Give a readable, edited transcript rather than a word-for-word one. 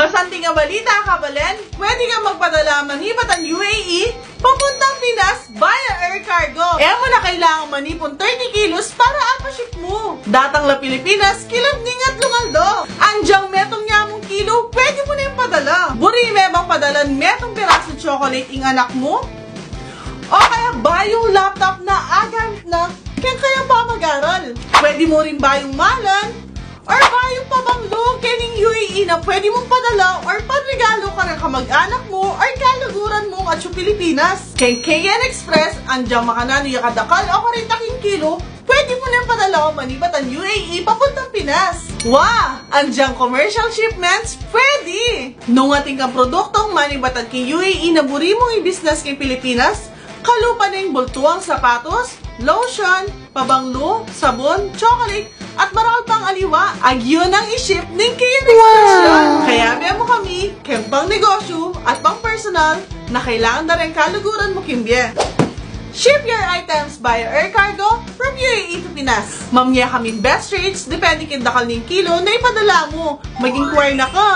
Masanting nga balita, kabalen, pwede ka magpadala manibatan UAE papuntang Pinas via air cargo. Eh mo na kailangan manipon 30 kilos para apaship mo. Datang la Pilipinas, kilab ningat lumaldo. Anjang metong niya mong kilo, pwede mo na yung padala. Buri mebang padalan metong piraso chocolate ing anak mo? O kaya ba yung laptop na agamit na kaya pa mag-aral? Pwede mo rin ba yung malan? Or ba yung pabanglo kening UAE na pwede mong padala or panregalo ka ng kamag-anak mo or kaluguran mo at sa Pilipinas? Kay KN Express, andyang makanano yung kadakal o 40 kilo, pwede mo na padala o manibatan UAE papuntang Pinas. Wow! Andyang commercial shipments, pwede! Nung ating kang produktong manibatan kay UAE na buri mong i-business kay Pilipinas, kalupa na yung bultuang sapatos, lotion, pabanglo, sabon, chocolate, at marami pang aliwa, agyon ang i-ship ng KN Express. Kaya biya mo kami, kaya pang negosyo at pang personal na kailangan na rin kaluguran mo kimbye. Ship your items via air cargo from UAE to Pinas. Mamaya kaming best rates, depende kindakal ng kilo na ipadala mo. Mag-inquire na ka!